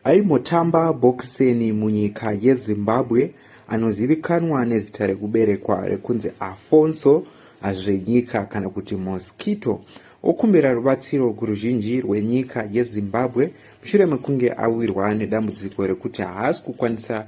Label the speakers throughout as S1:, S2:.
S1: Aimotamba bokiseni munyika yeZimbabwe anozivikanwa nezita rekuberekwa rekunzi Afonso Zvenyika kana kuti Mosquito okumbira rubatsiro kuruzhinji rwenyika yeZimbabwe mushure mekunge awirwa nedambudziko rekuti haasi kukwanisa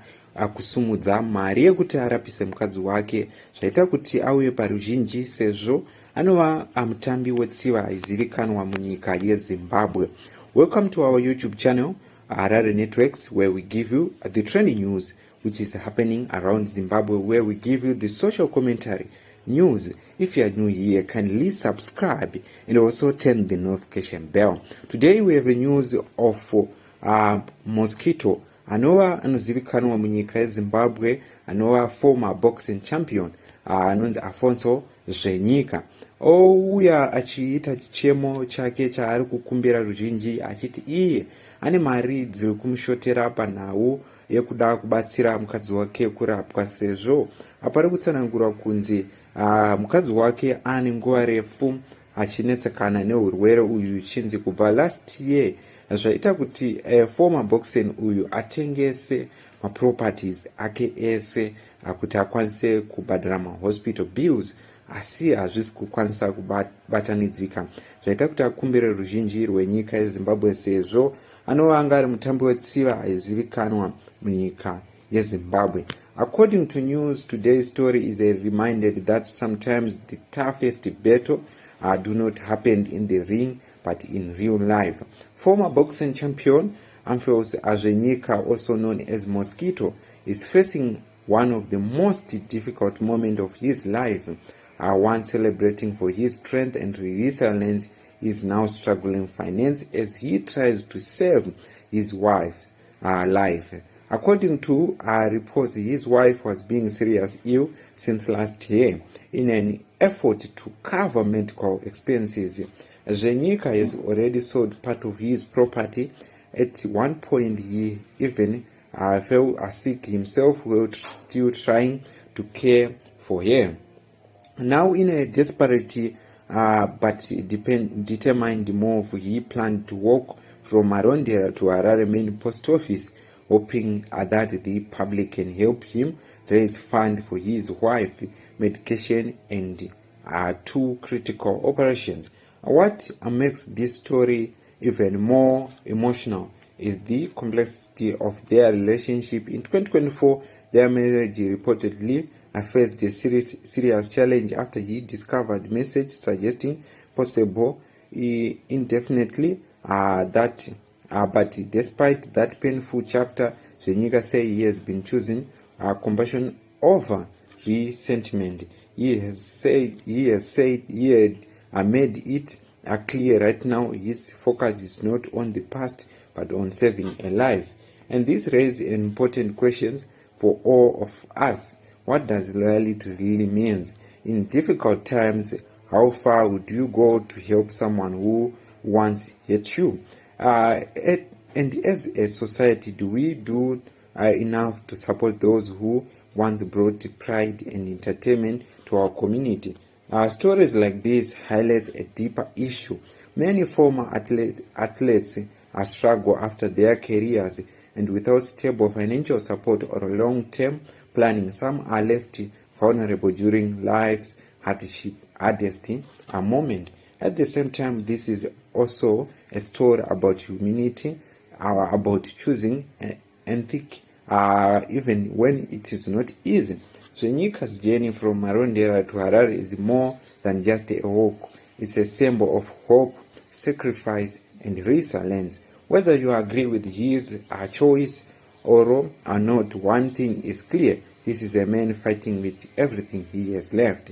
S1: kusumudza mari yekuti arapise mukadzi wake, zvaita kuti auye paruzhinji sezvo anova mutambi wetsiva aizivikanwa munyika yeZimbabwe. Welcome to our YouTube channel, Harare Networks, where we give you the trending news which is happening around Zimbabwe, where we give you the social commentary news. If you are new here, kindly subscribe and also turn the notification bell. Today we have a news of Mosquito, anova anozivikanwa munyika yeZimbabwe, anova former boxing champion anonzi Afonso Zvenyika. Ouya achiita chichemo chake chaari kukumbira ruzhinji achiti iye ane mari dziri kumushotera panhau yekuda kubatsira mukadzi wake kurapwa, sezvo apari kutsanangura kunzi mukadzi wake ane nguva refu achinetsekana neurwere uyu chinzi kubva last year, zvaita kuti former boxing uyu atengese maproperties ake ese kuti akwanise kubhadhara mahospital bills, asi hazvisi kukwanisa kubatanidzika, zvaita kuti akumbire ruzhinji rwenyika yeZimbabwe sezvo anova anga ari mutambi wetsiva aizivikanwa munyika yeZimbabwe. According to news, today's story is a reminder that sometimes the toughest battle do not happen in the ring but in real life. Former boxing champion Afonso Zvenyika, also known as Mosquito, is facing one of the most difficult moments of his life. Once celebrating for his strength and resilience, is now struggling finance as he tries to save his wife's life. According to reports, his wife was being seriously ill since last year. In an effort to cover medical expenses, Zvenyika has already sold part of his property. At one point, he even fell sick himself while still trying to care for her. Now, in a desperate but determined move, he planned to walk from Marondera to Harare main post office, hoping that the public can help him raise funds for his wife, medication, and 2 critical operations. What makes this story even more emotional is the complexity of their relationship. In 2024, their marriage reportedly faced a serious challenge after he discovered message suggesting possible indefinitely but despite that painful chapter, Zvenyika says he has been choosing compassion over resentment. He has said he had made it clear right now his focus is not on the past but on saving a life. And this raises important questions for all of us. What does loyalty really mean? In difficult times, how far would you go to help someone who once hurt you? And as a society, do we do enough to support those who once brought pride and entertainment to our community? Stories like this highlight a deeper issue. Many former athletes struggle after their careers, and without stable financial support or long-term planning, some are left vulnerable during life's hardest moment. At the same time, this is also a story about humanity, about choosing ethic even when it is not easy. Zvenyika's journey from Marondera to Harare is more than just a walk. It's a symbol of hope, sacrifice, and resilience. Whether you agree with his choice or not, one thing is clear: this is a man fighting with everything he has left.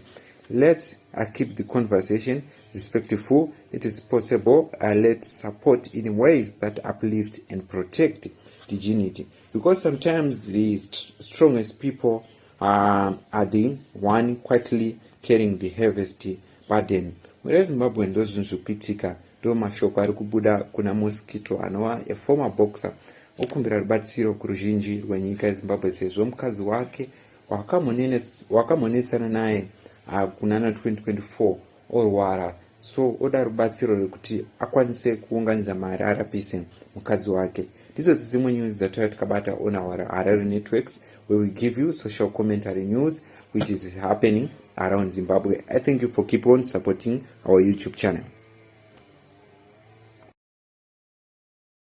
S1: Let's keep the conversation respectful. It is possible. Let's support in ways that uplift and protect dignity. Because sometimes the strongest people are the one quietly carrying the heaviest burden. Whereas Zimbabwe ndozvinhu zvikuitika, ndo mashoko ari kubuda kuna Mosquito anova a former boxer okumbira rubatsiro kuruzhinji rwenyika yeZimbabwe sezvo mukadzi wake wakamonetsana naye kunana 2024 orwara, so oda rubatsiro rwekuti akwanise kuunganidza mari arapise mukadzi wake. ndidzo dzimwe news dzatauya tikabata on our Harare networks, where we give you social commentary news which is happening around Zimbabwe. I thank you for keep on supporting our YouTube channel.